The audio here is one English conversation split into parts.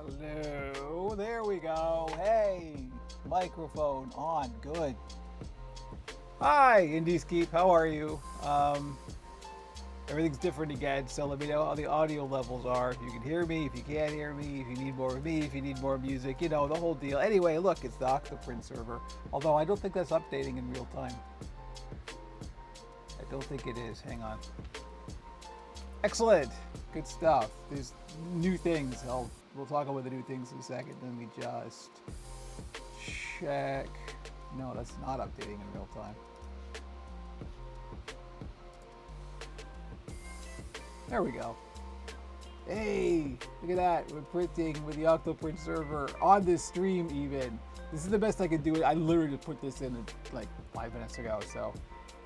Hello, there we go. Hey, microphone on. Good. Hi, Indieskeep. How are you? Everything's different again, so let me know how the audio levels are. If you can hear me, if you can't hear me, if you need more of me, if you need more music, you know, the whole deal. Anyway, look, it's the Octoprint server. Although I don't think that's updating in real time. I don't think it is. Hang on. Excellent. Good stuff. There's new things. We'll talk about the new things in a second. Let me just check. No, that's not updating in real time. There we go. Hey, look at that. We're printing with the Octoprint server on this stream even. This is the best I can do. I literally just put this in like 5 minutes ago. So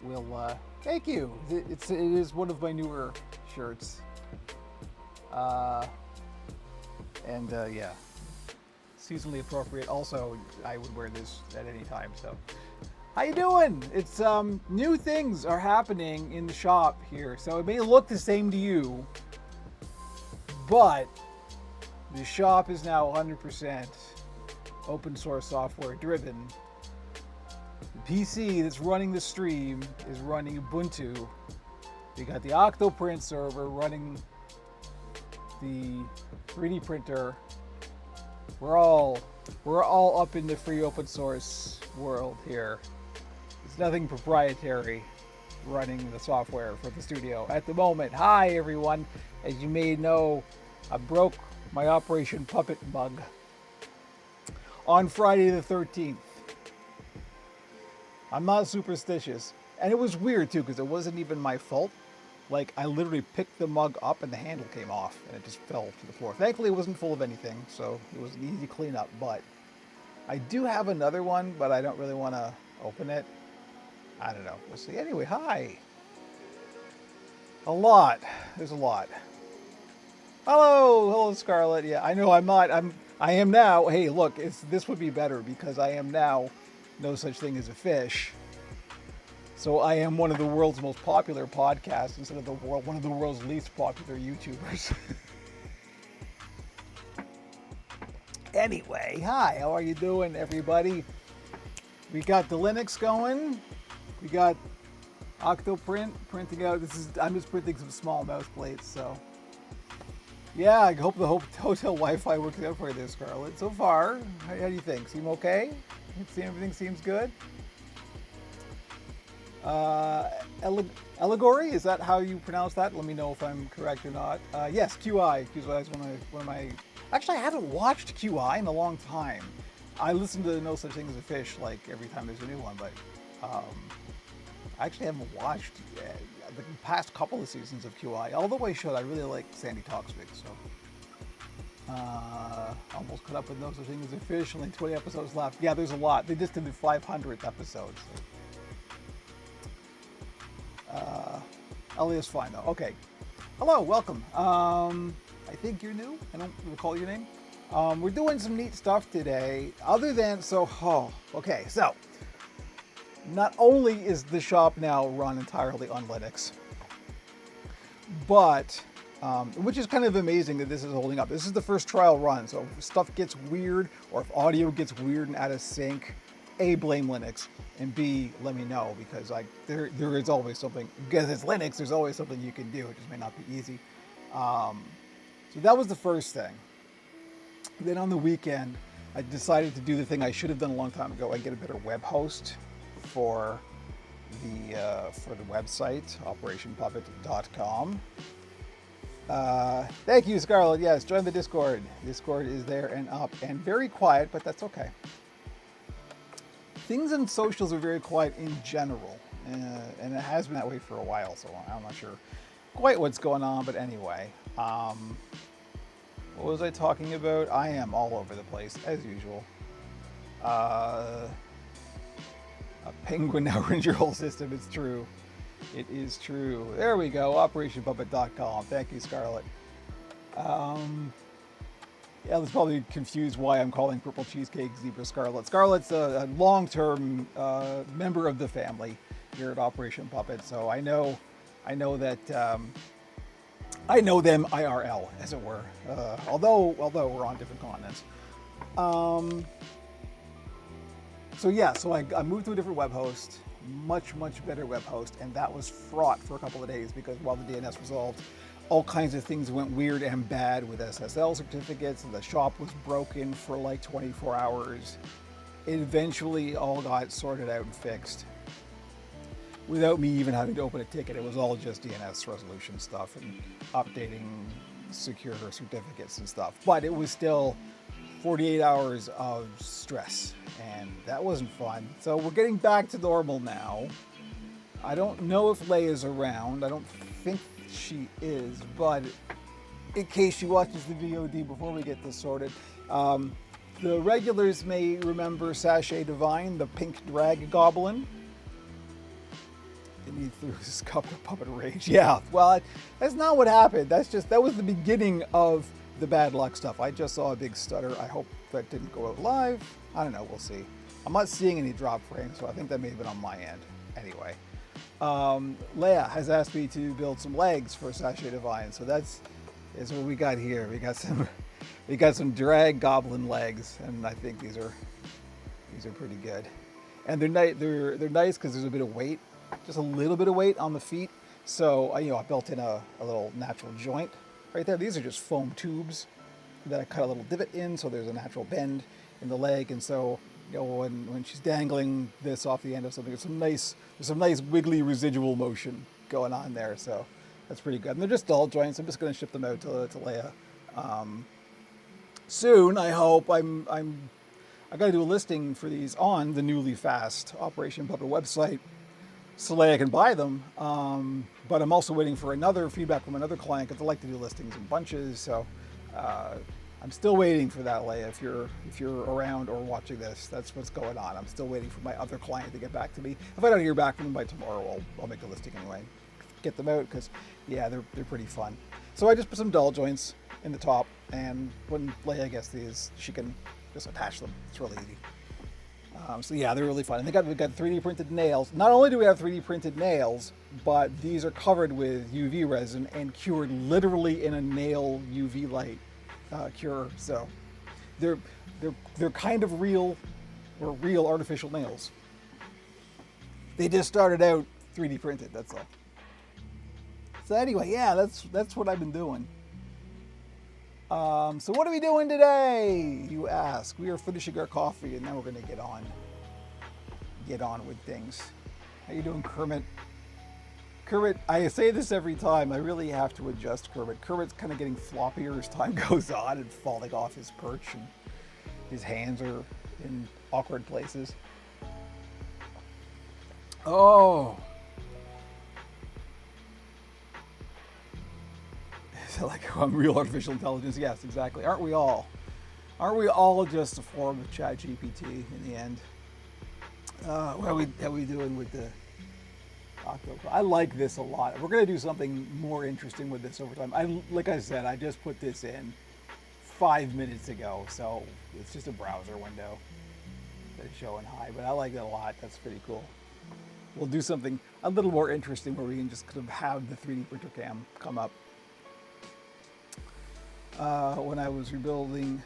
we'll, thank you. It is one of my newer shirts. Yeah, seasonally appropriate. Also, I would wear this at any time. So, how you doing? It's new things are happening in the shop here. So it may look the same to you, but the shop is now 100% open source software driven. The PC that's running the stream is running Ubuntu. We got the Octoprint server running the 3D printer. We're all up in the free open source world here. There's nothing proprietary running the software for the studio at the moment. Hi everyone. As you may know, I broke my Operation Puppet mug on Friday the 13th. I'm not superstitious. And it was weird too, because it wasn't even my fault. Like, I literally picked the mug up and the handle came off and it just fell to the floor. Thankfully, it wasn't full of anything, so it was an easy cleanup. But I do have another one, but I don't really want to open it. I don't know. We'll see. Anyway, hi. A lot. There's a lot. Hello, Scarlett. Yeah, I know I'm not. I am now. Hey, look, this would be better because I am now no such thing as a fish. So I am one of the world's most popular podcasts instead of one of the world's least popular YouTubers. Anyway, hi, how are you doing, everybody? We got the Linux going. We got Octoprint printing out. I'm just printing some small mouse plates, so. Yeah, I hope the hotel Wi-Fi works out for you there, Scarlett. So far, how do you think? Seem okay? Everything seems good? Allegory, is that how you pronounce that? Let me know if I'm correct or not. Yes, QI. QI is one of my. Actually, I haven't watched QI in a long time. I listen to No Such Thing as a Fish like every time there's a new one, but I actually haven't watched the past couple of seasons of QI. Although I should, I really like Sandy Toksvig, so. Almost caught up with No Such Thing as a Fish. Only 20 episodes left. Yeah, there's a lot. They just did the 500th episode. So. Elias fine though. Okay. Hello, welcome. I think you're new. I don't recall your name. We're doing some neat stuff today. Okay. So, not only is the shop now run entirely on Linux, but which is kind of amazing that this is holding up. This is the first trial run, so if stuff gets weird or if audio gets weird and out of sync, A, blame Linux, and B, let me know, because there is always something, because it's Linux, there's always something you can do. It just may not be easy. So that was the first thing. Then on the weekend, I decided to do the thing I should have done a long time ago. I get a better web host for the website, operationpuppet.com. Thank you, Scarlett. Yes, join the Discord. Discord is there and up and very quiet, but that's okay. Things in socials are very quiet in general, and it has been that way for a while, so I'm not sure quite what's going on, but anyway. What was I talking about? I am all over the place, as usual. A penguin now runs your whole system, it's true. It is true. There we go, operationpuppet.com. Thank you, Scarlett. Yeah, that's probably confused why I'm calling Purple Cheesecake Zebra Scarlett. Scarlett's a long-term member of the family here at Operation Puppet, so I know that I know them IRL, as it were. Although we're on different continents. So I moved to a different web host, much better web host, and that was fraught for a couple of days because while the DNS resolved, all kinds of things went weird and bad with SSL certificates, and the shop was broken for like 24 hours. It eventually all got sorted out and fixed without me even having to open a ticket. It was all just DNS resolution stuff and updating secure certificates and stuff. But it was still 48 hours of stress, and that wasn't fun. So we're getting back to normal now. I don't know if Leia's around. I don't think she is, but in case she watches the VOD before we get this sorted, the regulars may remember Sachet Divine, the pink drag goblin. And he threw his cup of puppet rage. Yeah, well, that's not what happened. That was the beginning of the bad luck stuff. I just saw a big stutter. I hope that didn't go out live. I don't know, we'll see. I'm not seeing any drop frames, so I think that may have been on my end. Anyway, Leia has asked me to build some legs for Sachet Divine, so is what we got here. We got some drag goblin legs, and I think these are pretty good. And they're nice because there's a bit of weight, just a little bit of weight on the feet. So I built in a little natural joint right there. These are just foam tubes that I cut a little divot in, so there's a natural bend in the leg, and so when she's dangling this off the end of something, there's some nice wiggly residual motion going on there. So that's pretty good. And they're just dull joints. I'm just going to ship them out to Leia soon. I hope. I got to do a listing for these on the newly fast Operation Puppet website, so Leia can buy them. But I'm also waiting for another feedback from another client because I like to do listings in bunches. So I'm still waiting for that, Leia. If you're around or watching this, that's what's going on. I'm still waiting for my other client to get back to me. If I don't hear back from them by tomorrow, I'll make a listing anyway. Get them out because they're pretty fun. So I just put some dull joints in the top, and when Leia gets these, she can just attach them. It's really easy. They're really fun. And we got 3D printed nails. Not only do we have 3D printed nails, but these are covered with UV resin and cured literally in a nail UV light cure. So they're kind of real artificial nails. They just started out 3D printed. That's all. So anyway, that's what I've been doing. So what are we doing today, you ask? We are finishing our coffee, and then we're going to get on with things. How you doing, Kermit? Kermit, I say this every time. I really have to adjust Kermit. Kermit's kind of getting floppier as time goes on and falling off his perch, and his hands are in awkward places. Oh. Like real artificial intelligence. Yes, exactly. Aren't we all? Aren't we all just a form of ChatGPT in the end? How are we doing with the Octopus? I like this a lot. We're going to do something more interesting with this over time. Like I said, I just put this in 5 minutes ago, so it's just a browser window that's showing hi, but I like it a lot. That's pretty cool. We'll do something a little more interesting where we can just kind of have the 3D printer cam come up. When I was rebuilding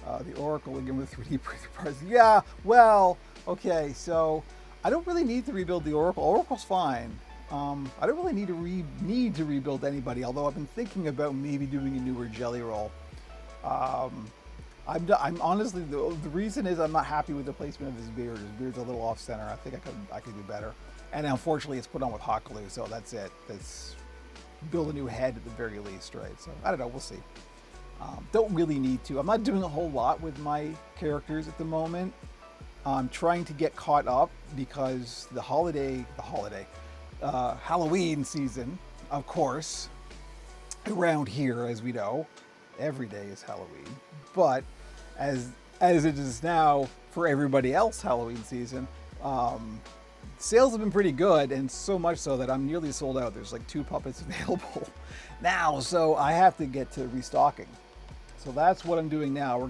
the Oracle again with 3D printer parts. Yeah, well, okay, so I don't really need to rebuild the Oracle. Oracle's fine. I don't really need to rebuild anybody, although I've been thinking about maybe doing a newer Jelly Roll. I'm honestly, the reason is I'm not happy with the placement of his beard. His beard's a little off center. I think I could do better. And unfortunately, it's put on with hot glue, so that's it. That's build a new head at the very least, right? So I don't know, we'll see. Don't really need to. I'm not doing a whole lot with my characters at the moment. I'm trying to get caught up because Halloween season, of course, around here, as we know, every day is Halloween. But as it is now for everybody else Halloween season, sales have been pretty good, and so much so that I'm nearly sold out. There's like 2 puppets available now, so I have to get to restocking. So that's what I'm doing now. We're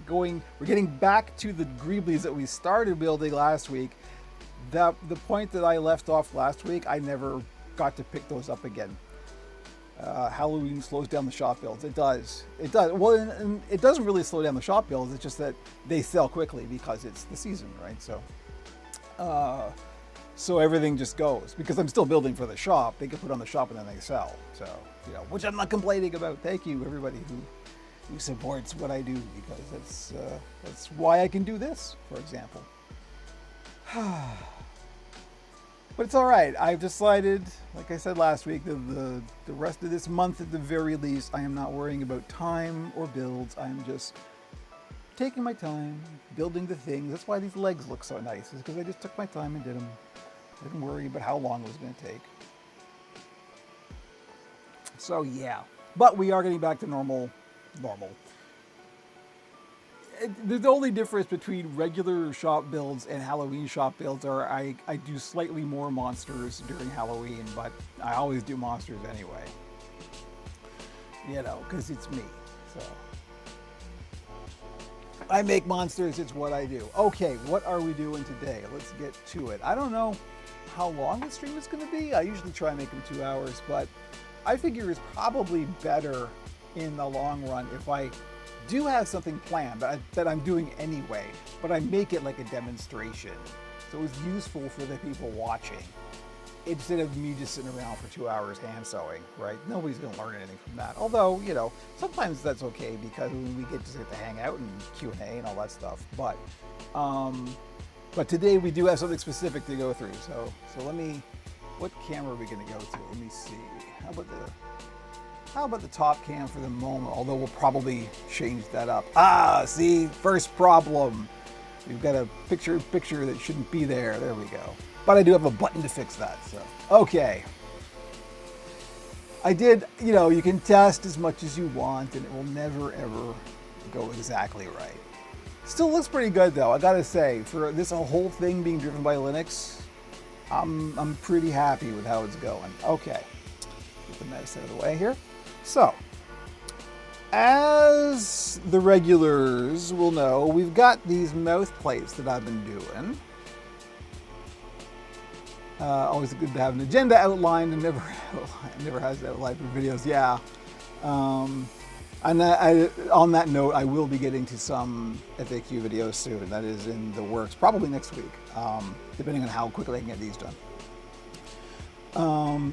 getting back to the Greeblies that we started building last week. The point that I left off last week, I never got to pick those up again. Halloween slows down the shop builds. It does. It does. Well, and it doesn't really slow down the shop builds. It's just that they sell quickly because it's the season, right? So everything just goes because I'm still building for the shop. They get put on the shop and then they sell. So which I'm not complaining about. Thank you everybody who supports what I do because that's why I can do this, for example. But it's all right. I've decided, like I said last week, the rest of this month at the very least, I am not worrying about time or builds. I'm just taking my time, building the things. That's why these legs look so nice, is because I just took my time and did them. I didn't worry about how long it was going to take. So yeah, but we are getting back to normal. The only difference between regular shop builds and Halloween shop builds are I do slightly more monsters during Halloween, but I always do monsters anyway. Because it's me. So I make monsters, it's what I do. Okay, what are we doing today? Let's get to it. I don't know how long the stream is going to be. I usually try and make them 2 hours, but I figure it's probably better in the long run if I do have something planned that I'm doing anyway, but I make it like a demonstration. So it's useful for the people watching instead of me just sitting around for 2 hours hand sewing, right? Nobody's going to learn anything from that. Although, sometimes that's okay because we get to hang out and Q&A and all that stuff. But today we do have something specific to go through. So what camera are we going to go to? Let me see. How about the top cam for the moment? Although we'll probably change that up. See, first problem. We've got a picture that shouldn't be there. There we go. But I do have a button to fix that, so. Okay. I did, you can test as much as you want and it will never ever go exactly right. Still looks pretty good though, I gotta say. For this whole thing being driven by Linux, I'm pretty happy with how it's going. Okay. Get the mouse out of the way here. So, as the regulars will know, we've got these mouth plates that I've been doing. Always good to have an agenda outlined and never has outlined for videos. Yeah. And on that note, I will be getting to some FAQ videos soon. That is in the works, probably next week, depending on how quickly I can get these done.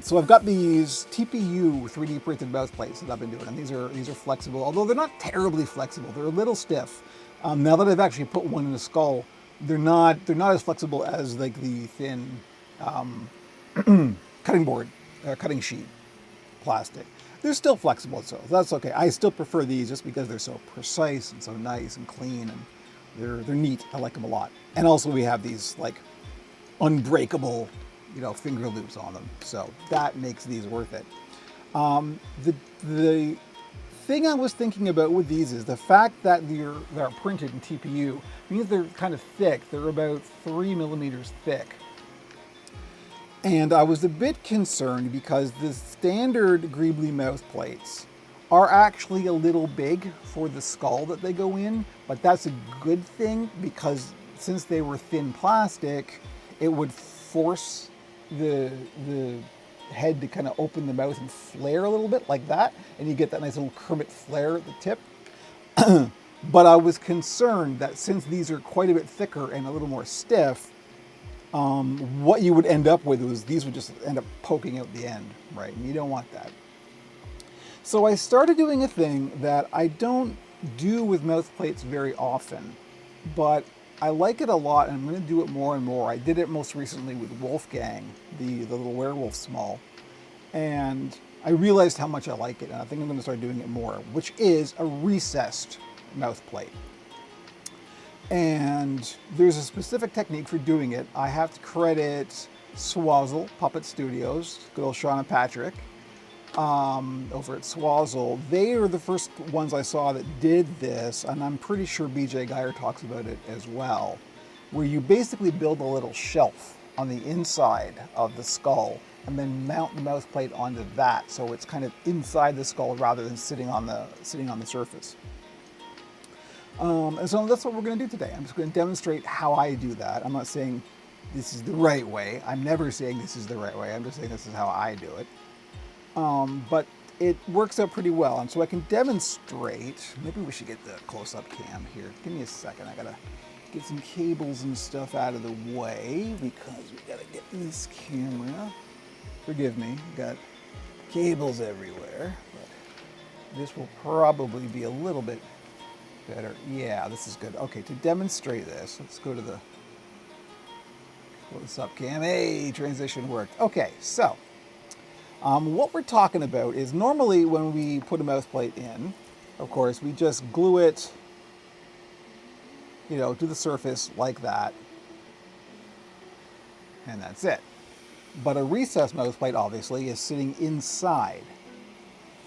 So I've got these TPU 3D printed mouth plates that I've been doing, and these are flexible, although they're not terribly flexible. They're a little stiff. Now that I've actually put one in the skull, they're not as flexible as like the thin cutting sheet plastic. They're still flexible, so that's okay. I still prefer these just because they're so precise and so nice and clean, and they're neat. I like them a lot. And also we have these like unbreakable finger loops on them, so that makes these worth it. The thing I was thinking about with these is the fact that they're printed in TPU means they're kind of thick. They're about 3 millimeters thick, and I was a bit concerned because the standard Greebly mouth plates are actually a little big for the skull that they go in, but that's a good thing because since they were thin plastic, it would force the head to kind of open the mouth and flare a little bit like that, and you get that nice little Kermit flare at the tip. But I was concerned that since these are quite a bit thicker and a little more stiff, what you would end up with was these would just end up poking out the end, right? And you don't want that. So I started doing a thing that I don't do with mouth plates very often, but I like it a lot, and I'm going to do it more and more. I did it most recently with Wolfgang, the little werewolf small, and I realized how much I like it, and I think I'm going to start doing it more, which is a recessed mouth plate. And there's a specific technique for doing it. I have to credit Swazzle Puppet Studios, good old Sean and Patrick, over at Swazzle. They are the first ones I saw that did this, and I'm pretty sure BJ Geyer talks about it as well, where you basically build a little shelf on the inside of the skull and then mount the mouth plate onto that, so it's kind of inside the skull rather than sitting on the surface. And so that's what we're going to do today. I'm just going to demonstrate how I do that. I'm not saying this is the right way. I'm never saying this is the right way. I'm just saying this is how I do it. But it works out pretty well. And so I can demonstrate. Maybe we should get the close-up cam here. Give me a second. I gotta get some cables and stuff out of the way because we gotta get this camera. Forgive me, got cables everywhere. But this will probably be a little bit better. Yeah, this is good. Okay, to demonstrate this, let's go to the close-up cam. Hey, transition worked. Okay, so what we're talking about is normally when we put a mouth plate in, of course, we just glue it, to the surface like that, and that's it. But a recessed mouth plate, obviously, is sitting inside.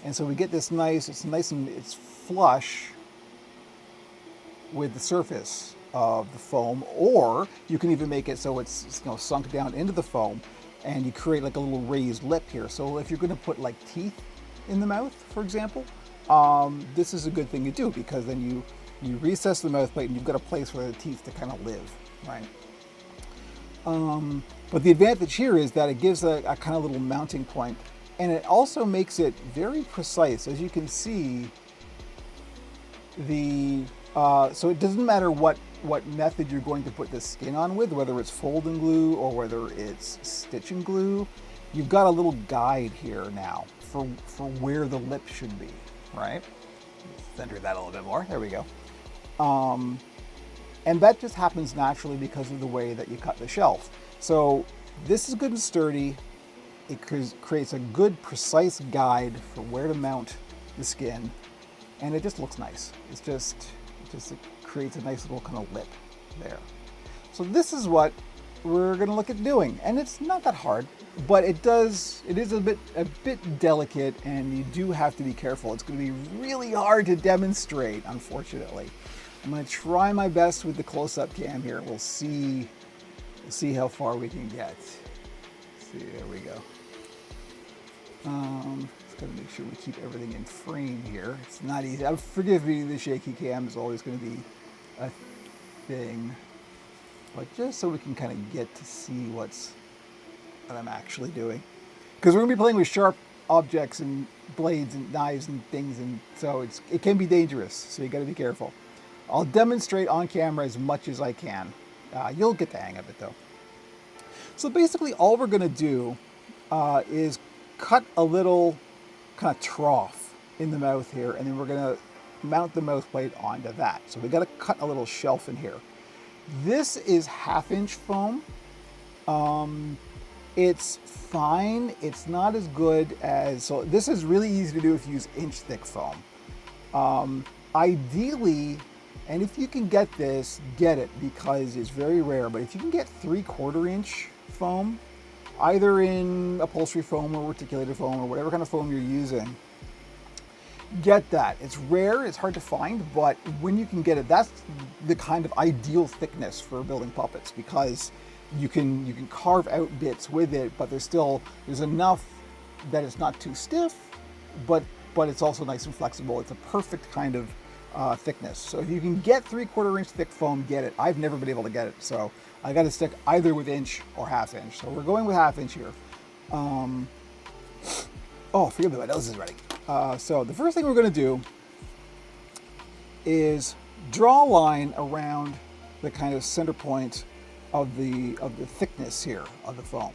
And so we get this it's flush with the surface of the foam, or you can even make it so it's sunk down into the foam, and you create like a little raised lip here. So if you're going to put like teeth in the mouth, for example, this is a good thing to do, because then you recess the mouth plate and you've got a place for the teeth to kind of live, right? But the advantage here is that it gives a kind of little mounting point, and it also makes it very precise. As you can see, so it doesn't matter what method you're going to put the skin on with, whether it's folding glue or whether it's stitching glue. You've got a little guide here now for where the lip should be, right? Center that a little bit more. There we go. And that just happens naturally because of the way that you cut the shelf. So this is good and sturdy. It creates a good, precise guide for where to mount the skin, and it just looks nice. It creates a nice little kind of lip there. So this is what we're going to look at doing, and it's not that hard, but it is a bit delicate, and you do have to be careful. It's going to be really hard to demonstrate, unfortunately. I'm going to try my best with the close-up cam here. We'll see how far we can get. See, there we go. Just got to make sure we keep everything in frame here. It's not easy. Forgive me, the shaky cam is always going to be a thing. But just so we can kind of get to see what I'm actually doing. Because we're going to be playing with sharp objects and blades and knives and things, and so it can be dangerous, so you got to be careful. I'll demonstrate on camera as much as I can. You'll get the hang of it though. So basically all we're going to do is cut a little kind of trough in the mouth here, and then we're going to mount the mouth plate onto that. So we got to cut a little shelf in here. This is 1/2-inch foam. It's fine. It's not as good as, so this is really easy to do if you use inch-thick foam. Ideally, and if you can get this, get it, because it's very rare, but if you can get 3/4 inch foam, either in upholstery foam or reticulated foam or whatever kind of foam you're using, get that. It's rare, it's hard to find, but when you can get it, that's the kind of ideal thickness for building puppets, because you can carve out bits with it, but there's enough that it's not too stiff, but it's also nice and flexible. It's a perfect kind of thickness. So if you can get 3/4 inch thick foam, get it. I've never been able to get it, so I got to stick either with inch or 1/2 inch. So we're going with 1/2 inch here. Forgive me, my nose is ready. So the first thing we're going to do is draw a line around the kind of center point of the thickness here of the foam.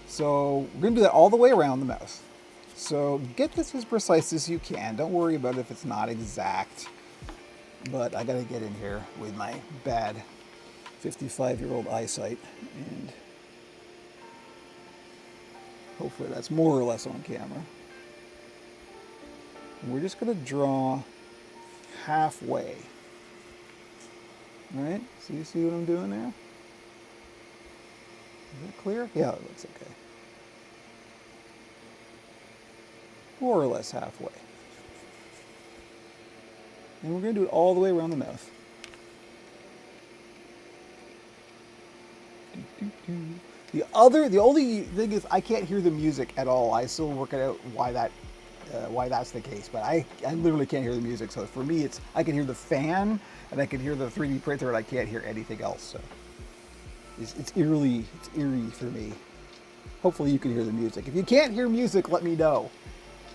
So we're going to do that all the way around the mouth. So get this as precise as you can. Don't worry about it if it's not exact. But I got to get in here with my bad 55-year-old eyesight, and hopefully that's more or less on camera. And we're just going to draw halfway. All right, so you see what I'm doing there? Is that clear? Yeah, it looks okay. More or less halfway. And we're going to do it all the way around the mouth. The only thing is I can't hear the music at all. I still work out why that's the case, but I literally can't hear the music. So for me, I can hear the fan and I can hear the 3D printer, and I can't hear anything else. So it's eerie for me. Hopefully you can hear the music. If you can't hear music, let me know.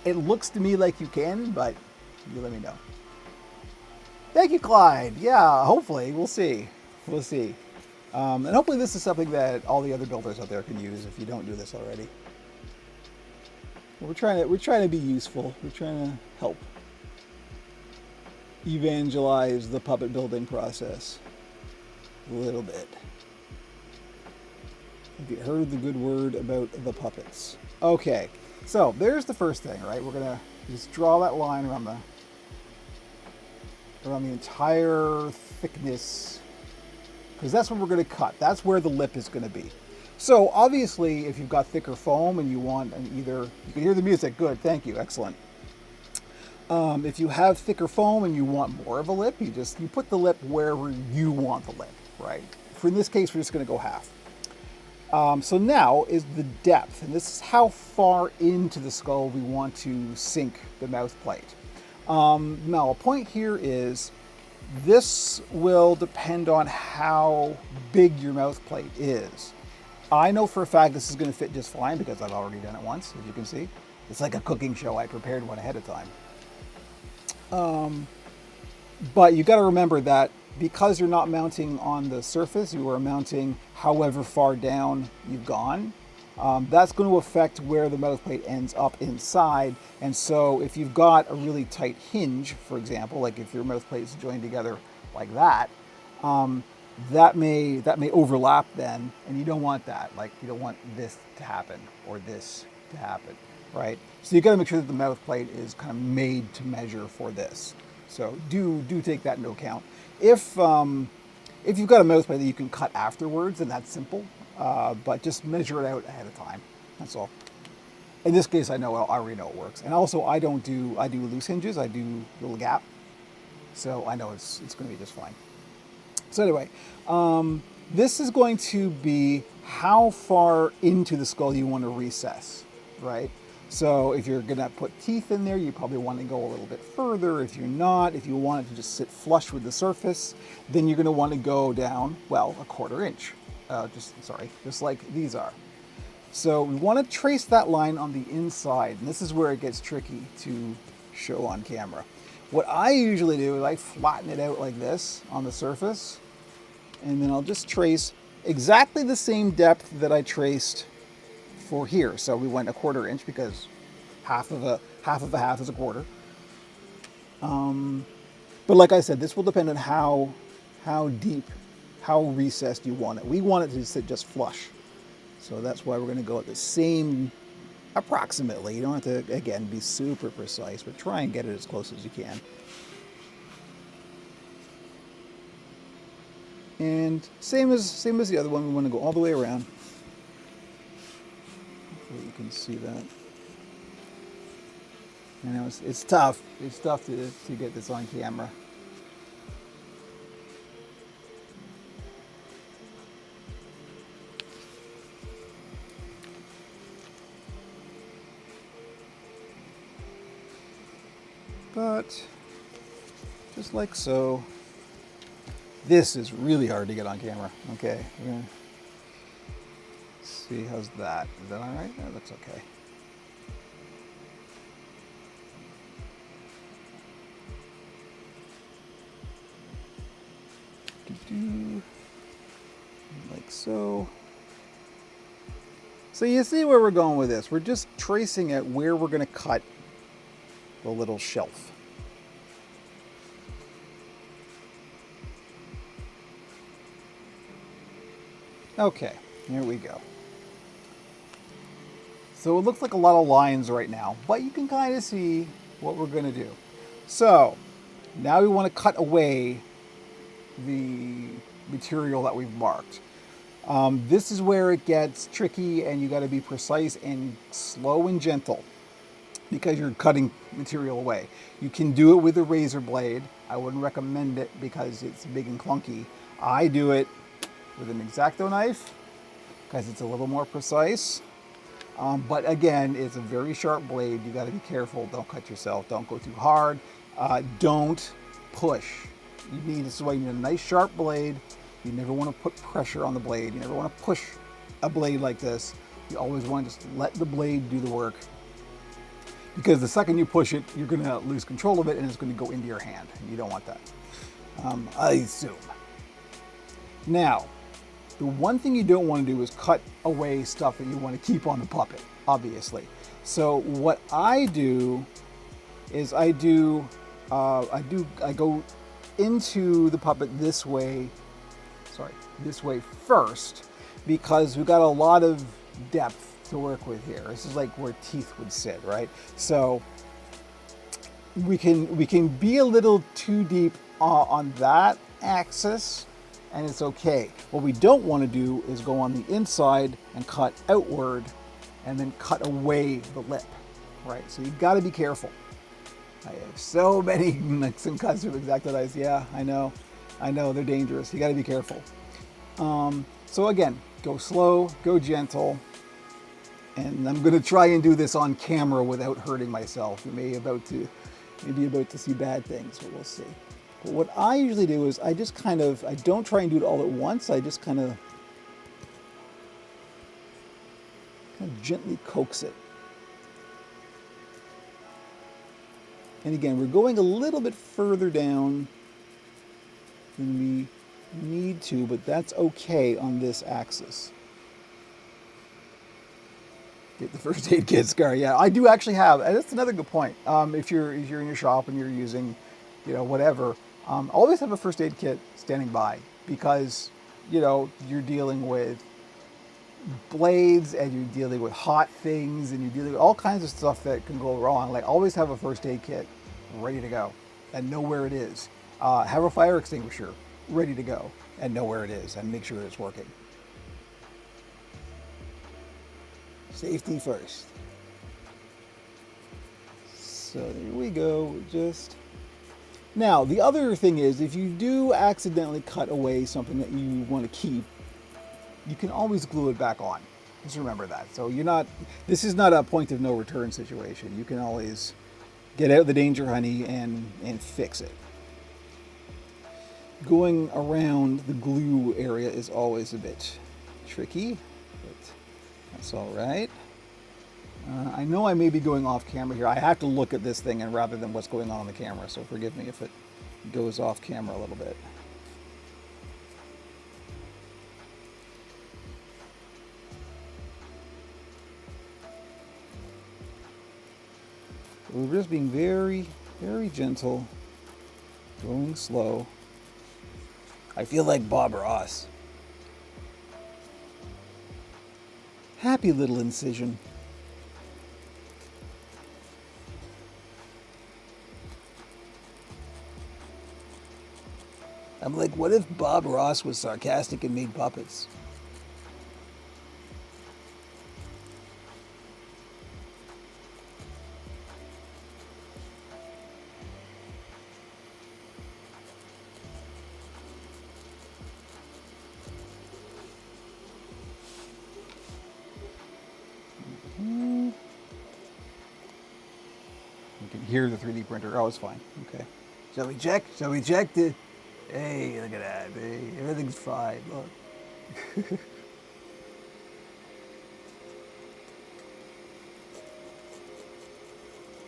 It looks to me like you can, but you let me know. Thank you, Clyde. Yeah, hopefully. We'll see. We'll see. And hopefully this is something that all the other builders out there can use if you don't do this already. We're trying to be useful. We're trying to help evangelize the puppet building process a little bit. Have you heard the good word about the puppets? Okay, so there's the first thing, right? We're gonna just draw that line around the entire thickness, because that's what we're gonna cut. That's where the lip is gonna be. So obviously, if you've got thicker foam and you want you can hear the music. Good, thank you, excellent. If you have thicker foam and you want more of a lip, you put the lip wherever you want the lip, right? For in this case, we're just going to go half. So now is the depth, and this is how far into the skull we want to sink the mouth plate. Now, a point here is this will depend on how big your mouth plate is. I know for a fact this is going to fit just fine because I've already done it once, as you can see. It's like a cooking show. I prepared one ahead of time. But you got to remember that because you're not mounting on the surface, you are mounting however far down you've gone. That's going to affect where the mouth plate ends up inside. And so if you've got a really tight hinge, for example, like if your mouth plate is joined together like that, that may overlap then, and you don't want that. Like you don't want this to happen or this to happen, right? So you got to make sure that the mouth plate is kind of made to measure for this. So do take that into account. If you've got a mouth plate that you can cut afterwards, then that's simple. But just measure it out ahead of time. That's all. In this case, I already know it works. And also, I do loose hinges. I do little gap, so I know it's going to be just fine. So anyway, this is going to be how far into the skull you want to recess, right? So if you're going to put teeth in there, you probably want to go a little bit further. If you're not, if you want it to just sit flush with the surface, then you're going to want to go down, well, a 1/4 inch. Just like these are. So we want to trace that line on the inside, and this is where it gets tricky to show on camera. What I usually do is I flatten it out like this on the surface, and then I'll just trace exactly the same depth that I traced for here. So we went a 1/4 inch because half of a half is a 1/4. But like I said, this will depend on how deep, how recessed you want it. We want it to sit just flush. So that's why we're going to go at the same, approximately. You don't have to, again, be super precise, but try and get it as close as you can. And same as the other one, we want to go all the way around. Hopefully you can see that. I know it's tough. It's tough to get this on camera. But just like so. This is really hard to get on camera. Okay, we're gonna see how's that. Is that all right? That looks okay. Like so. So you see where we're going with this. We're just tracing at where we're going to cut the little shelf. Okay, here we go. So it looks like a lot of lines right now, but you can kind of see what we're going to do. So now we want to cut away the material that we've marked. This is where it gets tricky, and you got to be precise and slow and gentle because you're cutting material away. You can do it with a razor blade. I wouldn't recommend it because it's big and clunky. I do it with an X-Acto knife because it's a little more precise. But again, it's a very sharp blade. You got to be careful. Don't cut yourself. Don't go too hard. Don't push. This is why you need a nice sharp blade. You never want to put pressure on the blade. You never want to push a blade like this. You always want to just let the blade do the work. because the second you push it, you're going to lose control of it and it's going to go into your hand. You don't want that, I assume. Now, the one thing you don't want to do is cut away stuff that you want to keep on the puppet, obviously. So what I do is I go into the puppet this way first, because we've got a lot of depth to work with here. This is like where teeth would sit, right? So we can be a little too deep on that axis, and it's okay. What we don't want to do is go on the inside and cut outward and then cut away the lip, right? So you've got to be careful. I have so many nicks and cuts with X-Acto dies. Yeah, I know, they're dangerous. You got to be careful. So again, go slow, go gentle, and I'm going to try and do this on camera without hurting myself. You may be about to see bad things, but we'll see. But what I usually do is I don't try and do it all at once. I just kind of gently coax it. And again, we're going a little bit further down than we need to, but that's okay on this axis. Get the first aid kit, Scar. Yeah, I do actually have, and that's another good point. If you're in your shop and you're using, whatever, always have a first aid kit standing by, because, you're dealing with blades and you're dealing with hot things and you're dealing with all kinds of stuff that can go wrong. Like, always have a first aid kit ready to go and know where it is. Have a fire extinguisher ready to go and know where it is and make sure it's working. Safety first. So there we go. Now, the other thing is, if you do accidentally cut away something that you want to keep, you can always glue it back on. Just remember that. So this is not a point of no return situation. You can always get out the danger honey and fix it. Going around the glue area is always a bit tricky, but that's all right. I know I may be going off camera here. I have to look at this thing rather than what's going on the camera, so forgive me if it goes off camera a little bit. We're just being very, very gentle, going slow. I feel like Bob Ross. Happy little incision. I'm like, what if Bob Ross was sarcastic and made puppets? You can hear the 3D printer. Oh, it's fine. Okay. Shall we check? Shall we check the... Hey, look at that. Hey, everything's fine. Look.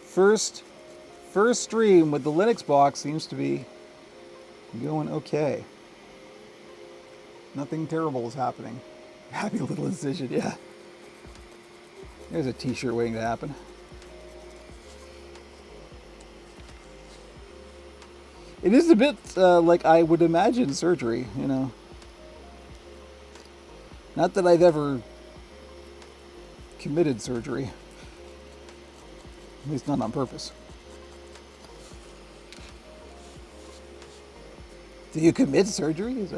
First stream with the Linux box seems to be going okay. Nothing terrible is happening. Happy little incision, yeah. There's a t-shirt waiting to happen. It is a bit like I would imagine surgery, Not that I've ever committed surgery. At least not on purpose. Do you commit surgery? Is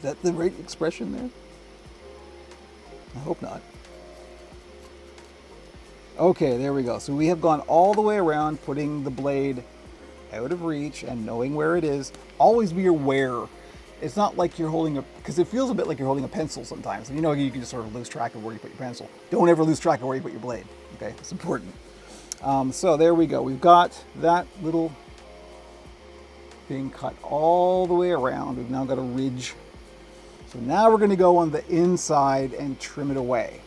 that the right expression there? I hope not. Okay, there we go. So we have gone all the way around, putting the blade out of reach and knowing where it is. Always be aware. It's not like you're holding because it feels a bit like you're holding a pencil sometimes. You can just sort of lose track of where you put your pencil. Don't ever lose track of where you put your blade. Okay, it's important. So there we go. We've got that little thing cut all the way around. We've now got a ridge. So now we're going to go on the inside and trim it away.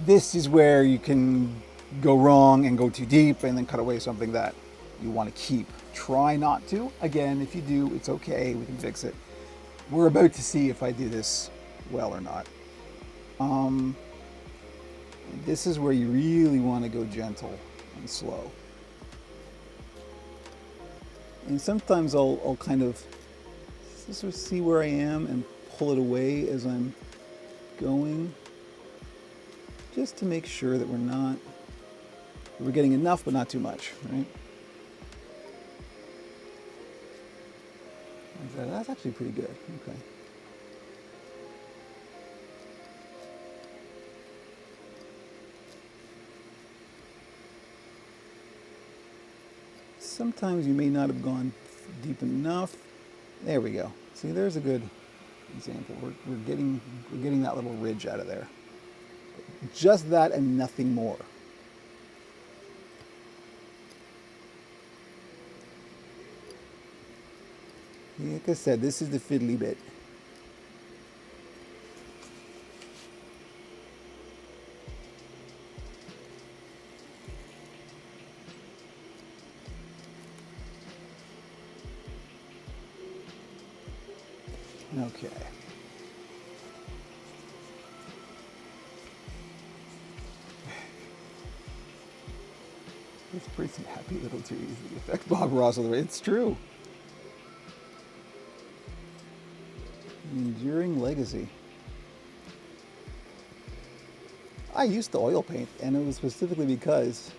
This is where you can go wrong and go too deep and then cut away something that you want to keep. Try not to. Again, if you do, it's okay. We can fix it. We're about to see if I do this well or not. This is where you really want to go gentle and slow. And sometimes I'll kind of sort of see where I am and pull it away as I'm going, just to make sure that we're getting enough but not too much, right? That's actually pretty good. Okay. Sometimes you may not have gone deep enough. There we go. See, there's a good example. We're getting that little ridge out of there. Just that and nothing more. Like I said, this is the fiddly bit. Okay. It's pretty happy little trees that affect Bob Ross. It's true. Enduring legacy. I used to oil paint, and it was specifically because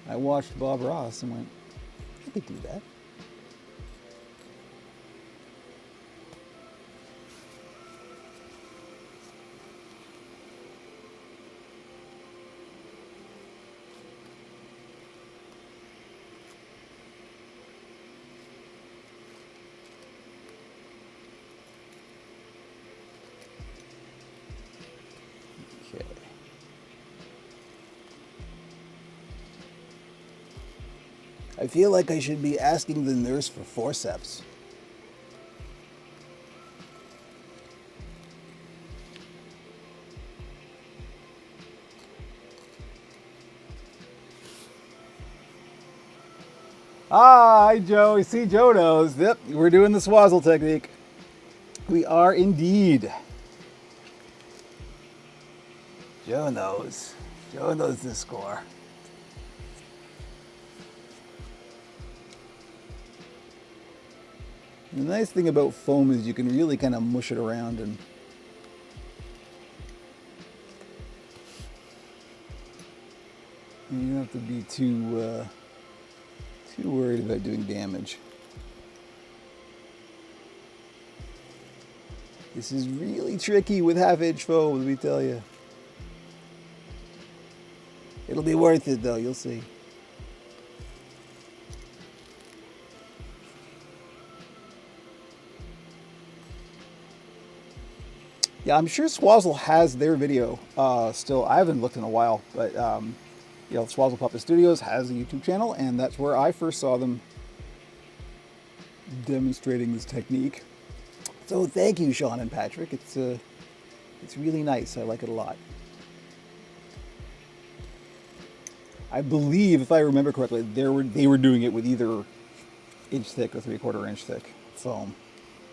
I watched Bob Ross and went, I could do that. Okay. I feel like I should be asking the nurse for forceps. Hi, Joe. You see, Joe knows. Yep, we're doing the swazzle technique. We are indeed. Joe knows. Joe knows the score. The nice thing about foam is you can really kind of mush it around and you don't have to be too worried about doing damage. This is really tricky with half-inch foam, let me tell you. It'll be worth it though, you'll see. Yeah, I'm sure Swazzle has their video still. I haven't looked in a while, but you know, Swazzle Puppet Studios has a YouTube channel, and that's where I first saw them demonstrating this technique. So thank you, Sean and Patrick. It's really nice. I like it a lot. I believe, if I remember correctly, they were doing it with either inch thick or 3/4 inch thick foam.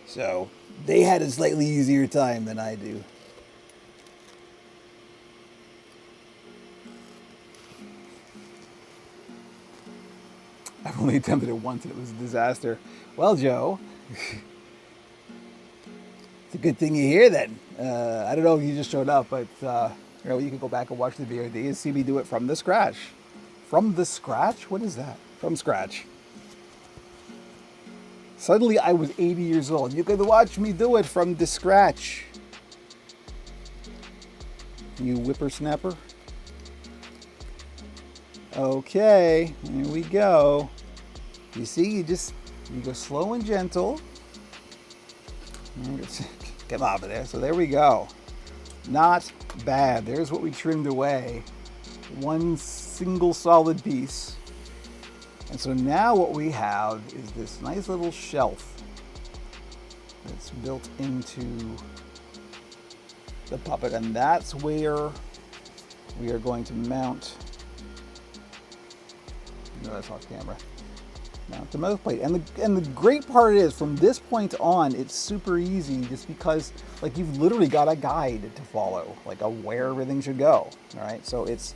So they had a slightly easier time than I do. I've only attempted it once and it was a disaster. Well, Joe, it's a good thing you're here then. I don't know if you just showed up, but you know, you can go back and watch the VOD and see me do it from the scratch. From the scratch? What is that? From scratch. Suddenly I was 80 years old. You could watch me do it from the scratch. You whippersnapper. Okay, here we go. You see, you go slow and gentle. Get off of there. So there we go. Not bad. There's what we trimmed away. One single solid piece. And so now what we have is this nice little shelf that's built into the puppet, and that's where we are going to mount, no, that's off camera, mount the mouth plate. And the great part is, from this point on, it's super easy, just because like you've literally got a guide to follow, like a where everything should go. All right, so it's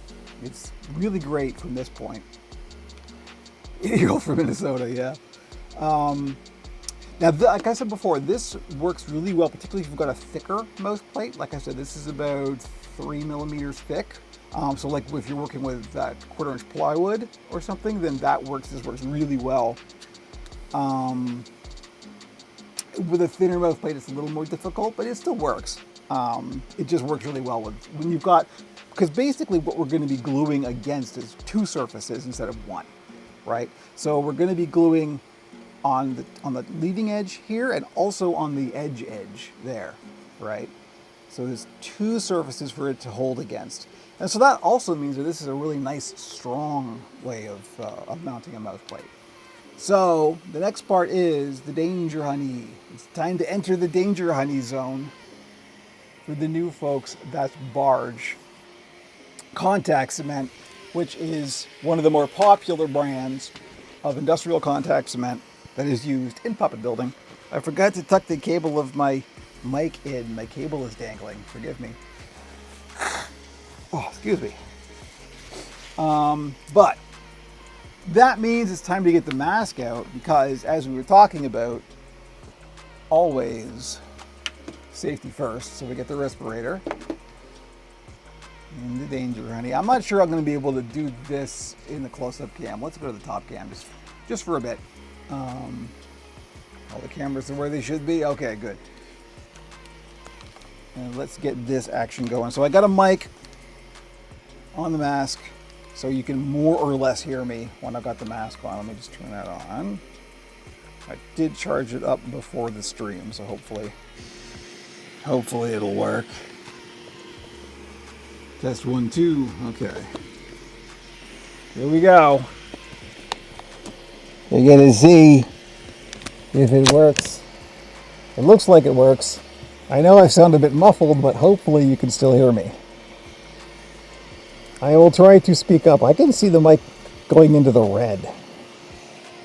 really great from this point. Eagle from Minnesota, yeah. Now, like I said before, this works really well, particularly if you've got a thicker mouth plate. Like I said, this is about 3 millimeters thick. So like if you're working with that 1/4 inch plywood or something, then this works really well. With a thinner mouth plate, it's a little more difficult, but it still works. It just works really well when you've got, because basically what we're going to be gluing against is 2 surfaces instead of 1, right? So we're going to be gluing on the leading edge here, and also on the edge there, right? So there's 2 surfaces for it to hold against. And so that also means that this is a really nice, strong way of mounting a mouth plate. So the next part is the Danger Honey. It's time to enter the Danger Honey zone. For the new folks, that's Barge contact cement, which is one of the more popular brands of industrial contact cement that is used in puppet building. I forgot to tuck the cable of my mic in. My cable is dangling. Forgive me. Oh, excuse me. But that means it's time to get the mask out, because as we were talking about, always safety first. So we get the respirator and the Danger Honey. I'm not sure I'm going to be able to do this in the close-up cam. Let's go to the top cam just for a bit. All the cameras are where they should be. Okay, good. And let's get this action going. So I got a mic on the mask, so you can more or less hear me when I've got the mask on. Let me just turn that on. I did charge it up before the stream, so hopefully it'll work. Test 1, 2. Okay. Here we go. You're gonna see if it works. It looks like it works. I know I sound a bit muffled, but hopefully you can still hear me. I will try to speak up. I can see the mic going into the red.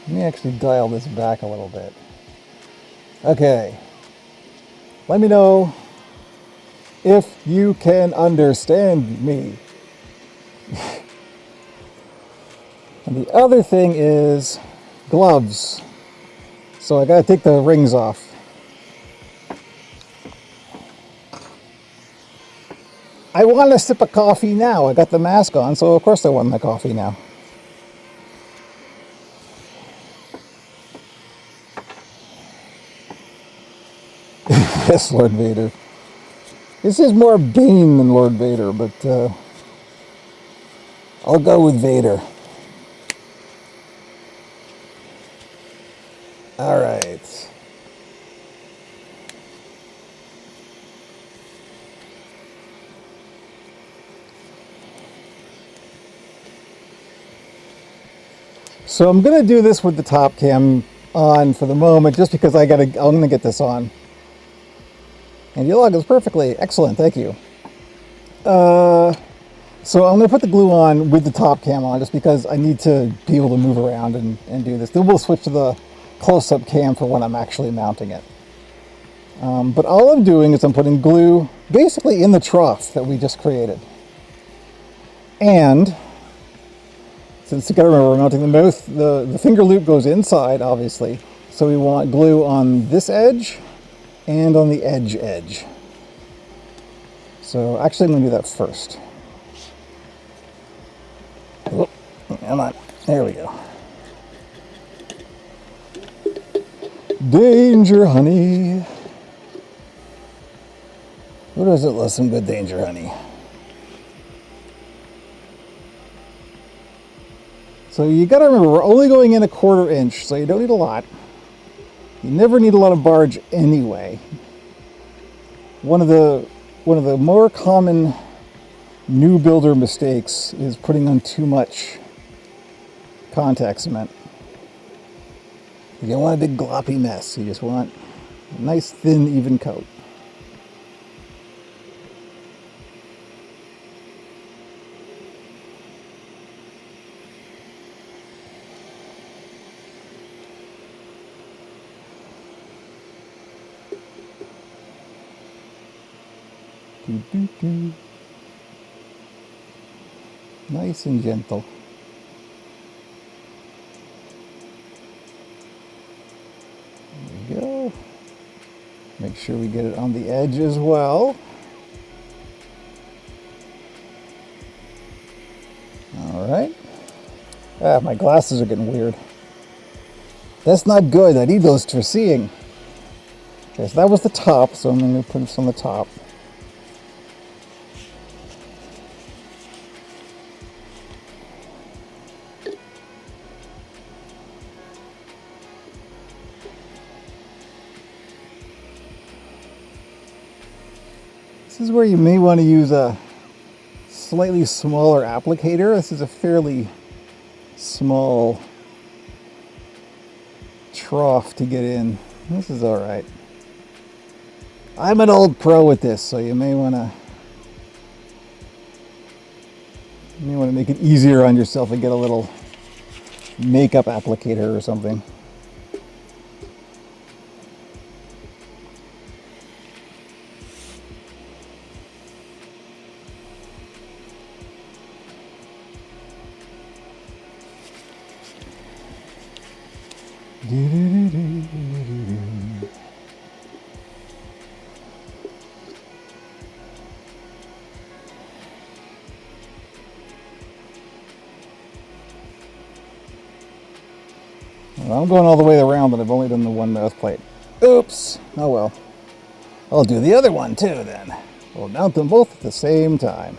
Let me actually dial this back a little bit. Okay. Let me know if you can understand me. And the other thing is gloves. So I gotta take the rings off. I want a sip of coffee now. I got the mask on, so of course I want my coffee now. Yes, Lord Vader. This is more Bane than Lord Vader, but I'll go with Vader. All right. So I'm going to do this with the top cam on for the moment, just because I'm going to get this on. And your log is perfectly excellent, thank you. So I'm going to put the glue on with the top cam on, just because I need to be able to move around and do this. Then we'll switch to the close-up cam for when I'm actually mounting it. But all I'm doing is I'm putting glue basically in the trough that we just created. And since you gotta remember, we're mounting the mouth, the finger loop goes inside, obviously. So we want glue on this edge and on the edge. So actually I'm gonna do that first. Oh, come on, there we go. Danger Honey. Who doesn't love some good Danger Honey? So you gotta remember, we're only going in 1/4 inch, so you don't need a lot. You never need a lot of barge anyway. One of the more common new builder mistakes is putting on too much contact cement. You don't want a big gloppy mess. You just want a nice, thin, even coat. Do. Nice and gentle. There we go. Make sure we get it on the edge as well. All right. Ah, my glasses are getting weird. That's not good. I need those for seeing. Okay, so that was the top, so I'm going to put this on the top. This is where you may want to use a slightly smaller applicator. This is a fairly small trough to get in. This is all right. I'm an old pro with this, so you may want to make it easier on yourself and get a little makeup applicator or something. Well, I'm going all the way around and I've only done the one mouth plate. Oops. Oh well. I'll do the other one too then. We'll mount them both at the same time.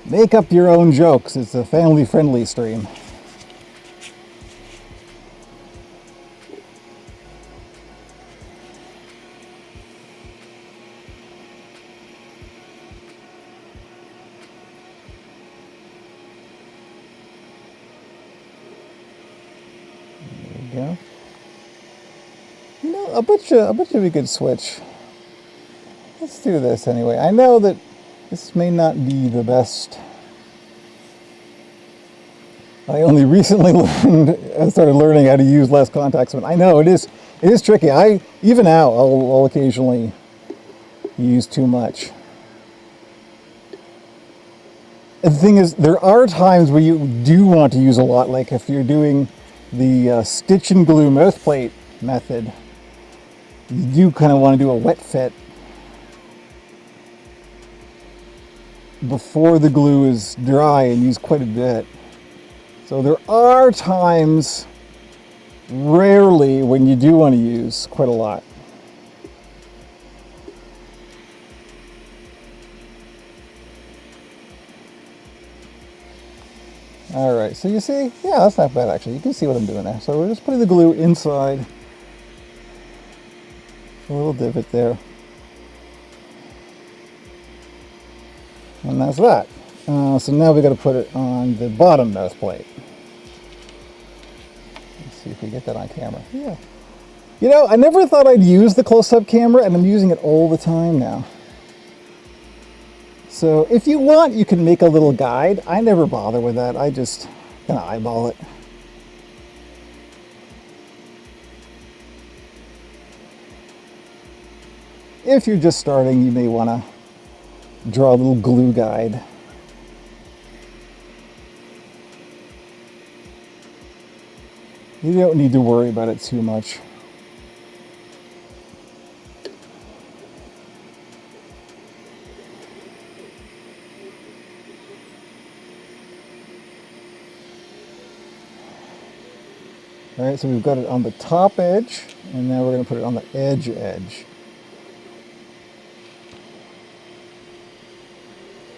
Make up your own jokes. It's a family-friendly stream. There we go. You know, I bet you we could switch. Let's do this anyway. I know that this may not be the best. I only recently started learning how to use less contacts. I know it is tricky. Even now I'll occasionally use too much. The thing is, there are times where you do want to use a lot, like if you're doing the stitch and glue mouth plate method, you do kind of want to do a wet fit before the glue is dry and use quite a bit. So there are times, rarely, when you do want to use quite a lot. All right, so you see, yeah, that's not bad actually. You can see what I'm doing there. So we're just putting the glue inside a little divot there. And that's that. So now we got to put it on the bottom mouth plate. Let's see if we get that on camera. Yeah. You know, I never thought I'd use the close-up camera, and I'm using it all the time now. So if you want, you can make a little guide. I never bother with that. I just kind of eyeball it. If you're just starting, you may want to draw a little glue guide. You don't need to worry about it too much. All right, so we've got it on the top edge, and now we're going to put it on the edge.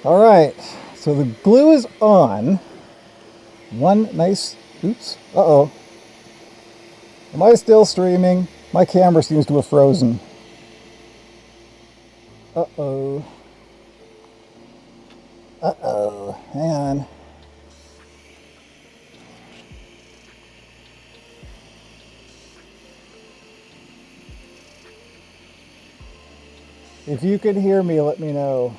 All right, so the glue is on. One nice, oops, uh-oh. Am I still streaming? My camera seems to have frozen. Uh-oh. Uh-oh, hang on. If you can hear me, let me know.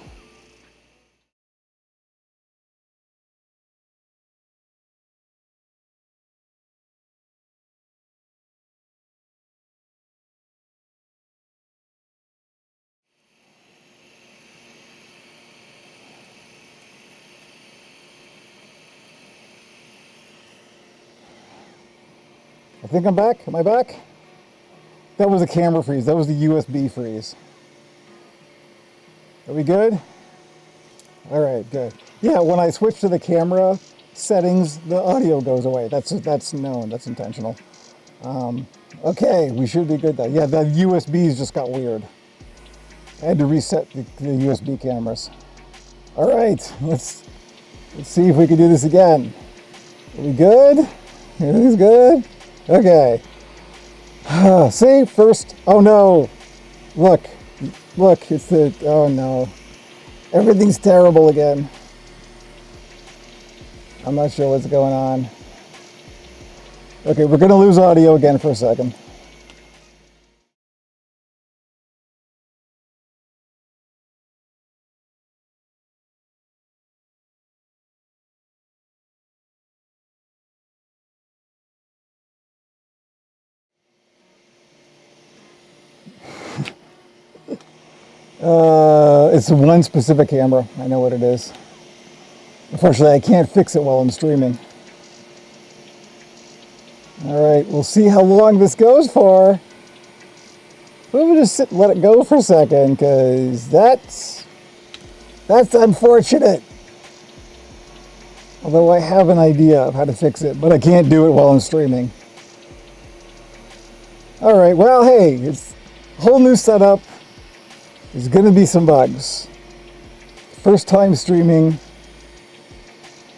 I think I'm back. Am I back? That was a camera freeze. That was the USB freeze. Are we good? All right, good. Yeah, when I switch to the camera settings, the audio goes away. That's known. That's intentional. Okay, we should be good though. Yeah, the USBs just got weird. I had to reset the USB cameras. All right, let's see if we can do this again. Are we good? Everything's good? Okay. See, first, oh no. Look, it's the, oh no. Everything's terrible again. I'm not sure what's going on. Okay, we're gonna lose audio again for a second. It's one specific camera. I know what it is. Unfortunately, I can't fix it while I'm streaming. All right, we'll see how long this goes for. We'll just sit and let it go for a second, because that's unfortunate. Although I have an idea of how to fix it, but I can't do it while I'm streaming. All right, well, hey, it's a whole new setup. There's gonna be some bugs. First time streaming.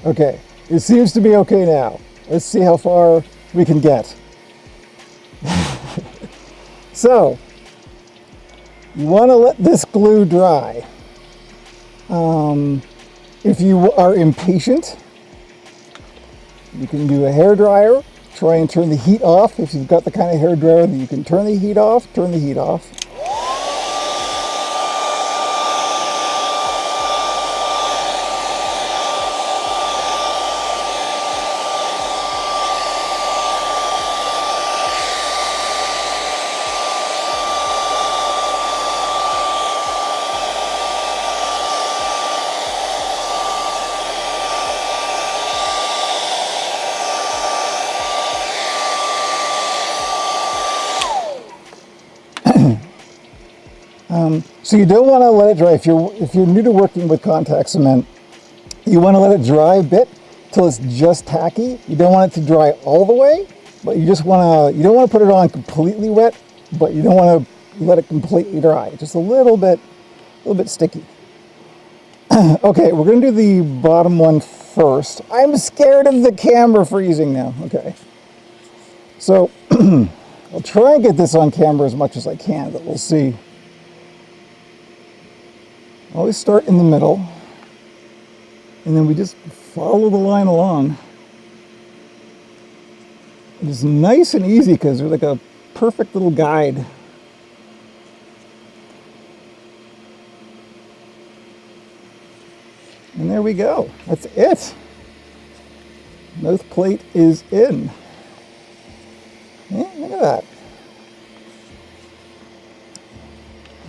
Okay, it seems to be okay now. Let's see how far we can get. So, you wanna let this glue dry. If you are impatient, you can do a hairdryer. Try and turn the heat off. If you've got the kind of hairdryer that you can turn the heat off, turn the heat off. So you don't want to let it dry. If you're new to working with contact cement, you want to let it dry a bit till it's just tacky. You don't want it to dry all the way, but you don't want to put it on completely wet, but you don't want to let it completely dry. Just a little bit sticky. Okay, we're going to do the bottom one first. I'm scared of the camera freezing now. Okay. So I'll try and get this on camera as much as I can, but we'll see. Always start in the middle, and then we just follow the line along. It's nice and easy because they're like a perfect little guide. And there we go. That's it. Mouth plate is in. Yeah, look at that.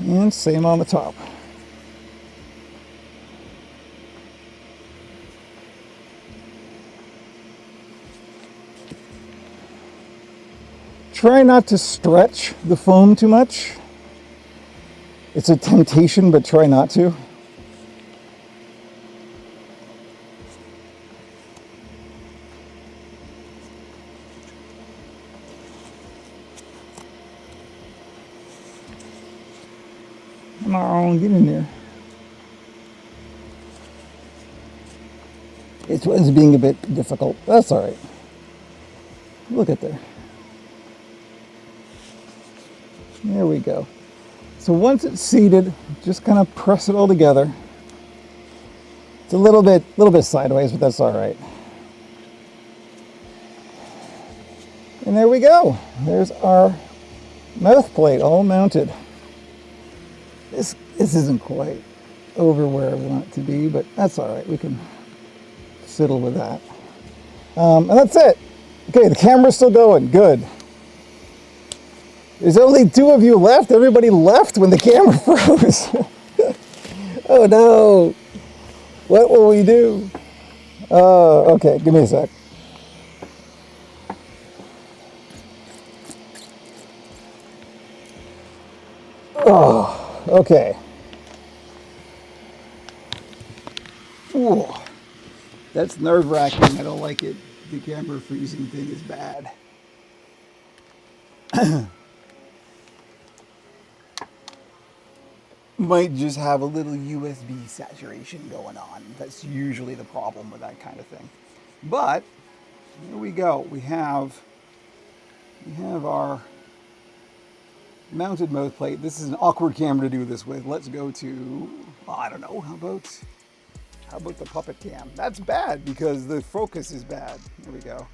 And same on the top. Try not to stretch the foam too much. It's a temptation, but try not to. Come on, get in there. It was being a bit difficult. That's all right. Look at there. There we go. So once it's seated, just kind of press it all together. It's a little bit sideways, but that's all right. And there we go. There's our mouth plate all mounted. This isn't quite over where I want it to be, but that's all right. We can fiddle with that. And that's it. Okay, the camera's still going. Good. There's only 2 of you left. Everybody left when the camera froze. Oh no. What will we do? Okay, give me a sec. Okay. Ooh, that's nerve-wracking. I don't like it. The camera freezing thing is bad. Might just have a little USB saturation going on. That's usually the problem with that kind of thing. But here we go. We have our mounted mouth plate. This is an awkward camera to do this with. Let's go to, I don't know, how about the puppet cam? That's bad because the focus is bad. Here we go.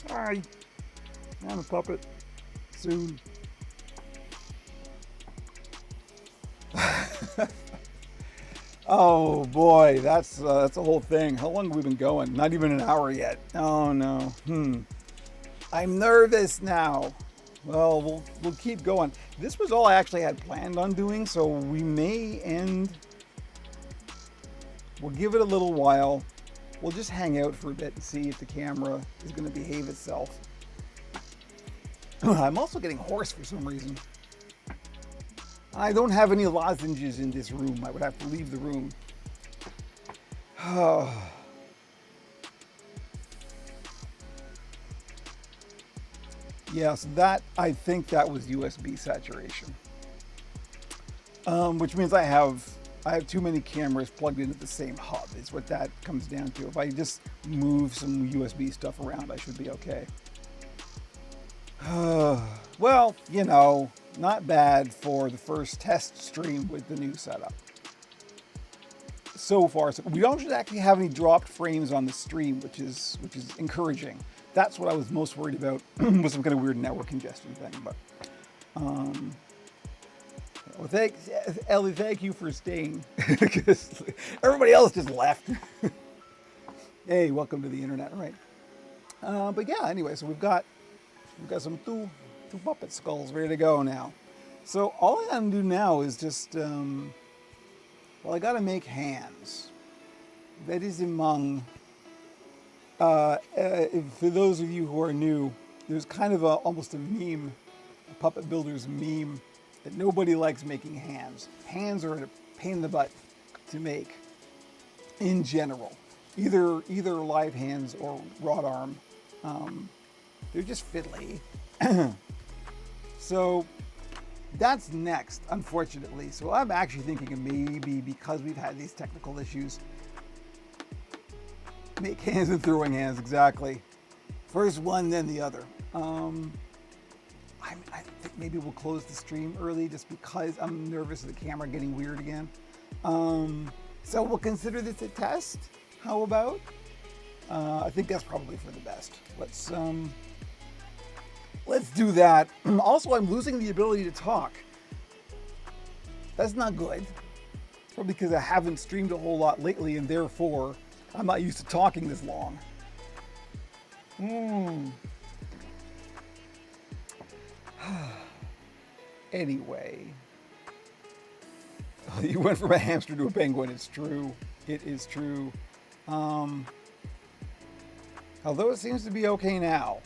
Hi, I'm a puppet. Soon. Oh boy, that's a whole thing. How long have we been going? Not even an hour yet. Oh no. I'm nervous now. Well, we'll keep going. This was all I actually had planned on doing, so we may end. We'll give it a little while. We'll just hang out for a bit and see if the camera is going to behave itself. I'm also getting hoarse for some reason. I don't have any lozenges in this room. I would have to leave the room. Yes, I think that was USB saturation, which means I have too many cameras plugged into the same hub. Is what that comes down to. If I just move some USB stuff around, I should be okay. Well, you know, not bad for the first test stream with the new setup. So far, so we don't actually have any dropped frames on the stream, which is encouraging. That's what I was most worried about, was some kind of weird network congestion thing. But well, Ellie, thank you for staying, because everybody else just left. Hey, welcome to the internet, right? But yeah, anyway, so we've got some two puppet skulls ready to go now. So all I gotta do now is just, I gotta make hands. That is among, for those of you who are new, there's kind of almost a meme, a puppet builder's meme, that nobody likes making hands. Hands are a pain in the butt to make in general. Either live hands or wrought arm. They're just fiddly. So that's next, unfortunately. So I'm actually thinking of maybe, because we've had these technical issues, make hands and throwing hands, exactly. First one, then the other. I think maybe we'll close the stream early just because I'm nervous of the camera getting weird again. So we'll consider this a test. How about? I think that's probably for the best. Let's do that. Also, I'm losing the ability to talk. That's not good. Probably because I haven't streamed a whole lot lately, and therefore I'm not used to talking this long. Anyway, you went from a hamster to a penguin. It's true. It is true. Although it seems to be okay now.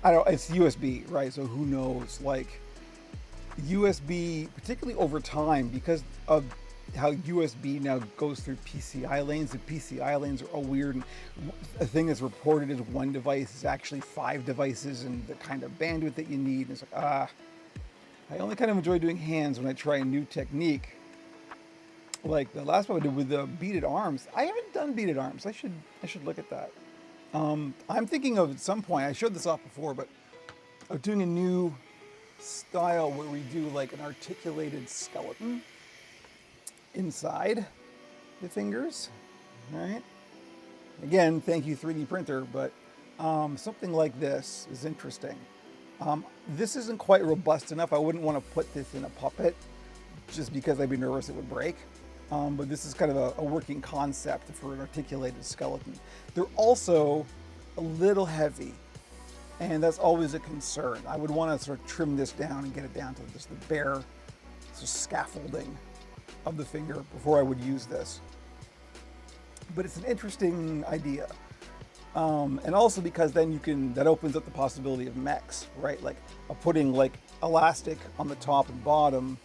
I don't. It's USB, right? So who knows? Like USB, particularly over time, because of how USB now goes through PCI lanes. The PCI lanes are all weird. And a thing that's reported as one device is actually 5 devices, and the kind of bandwidth that you need. And it's like, I only kind of enjoy doing hands when I try a new technique. Like the last one I did with the beaded arms. I haven't done beaded arms. I should look at that. I'm thinking of, at some point, I showed this off before, but of doing a new style where we do like an articulated skeleton inside the fingers, right? Again, thank you 3D printer, but something like this is interesting. This isn't quite robust enough. I wouldn't want to put this in a puppet just because I'd be nervous it would break. But this is kind of a working concept for an articulated skeleton. They're also a little heavy, and that's always a concern. I would want to sort of trim this down and get it down to just the bare sort of scaffolding of the finger before I would use this. But it's an interesting idea. And also because then that opens up the possibility of mechs, right? Like putting like elastic on the top and bottom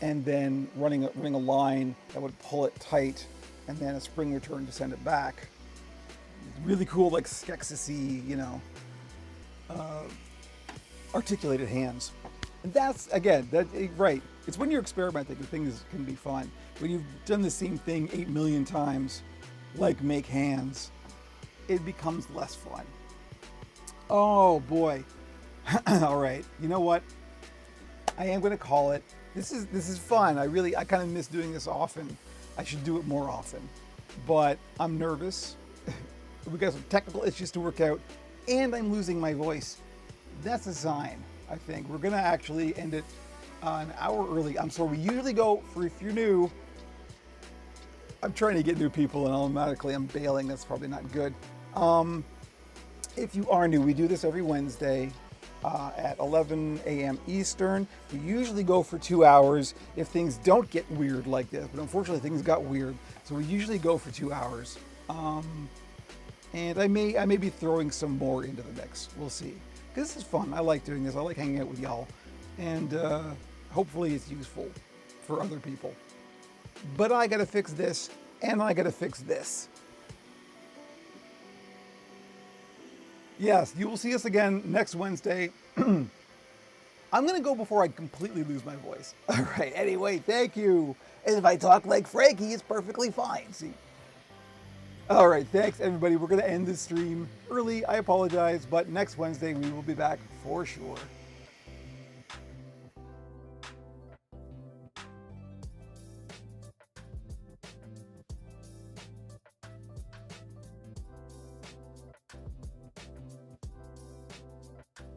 and then running a line that would pull it tight, and then a spring return to send it back. Really cool, like Skeksis-y, you know, articulated hands. And that's, again, right. It's when you're experimenting that things can be fun. When you've done the same thing 8 million times, like make hands, it becomes less fun. Oh boy. All right. You know what? I am going to call it. This is fun. I kind of miss doing this often. I should do it more often. But I'm nervous. We got some technical issues to work out, and I'm losing my voice. That's a sign, I think. We're going to actually end it an hour early. I'm sorry, we usually go, for if you're new, I'm trying to get new people and automatically I'm bailing. That's probably not good. If you are new, we do this every Wednesday at 11 a.m. Eastern. We usually go for 2 hours if things don't get weird like this, but unfortunately things got weird. So we usually go for 2 hours. And I may be throwing some more into the mix. We'll see. Because this is fun. I like doing this. I like hanging out with y'all. And hopefully it's useful for other people. But I gotta fix this, and I gotta fix this. Yes, you will see us again next Wednesday. I'm gonna go before I completely lose my voice. All right, anyway, thank you. And if I talk like Frankie, it's perfectly fine. See? All right, thanks everybody. We're gonna end this stream early. I apologize, but next Wednesday we will be back for sure.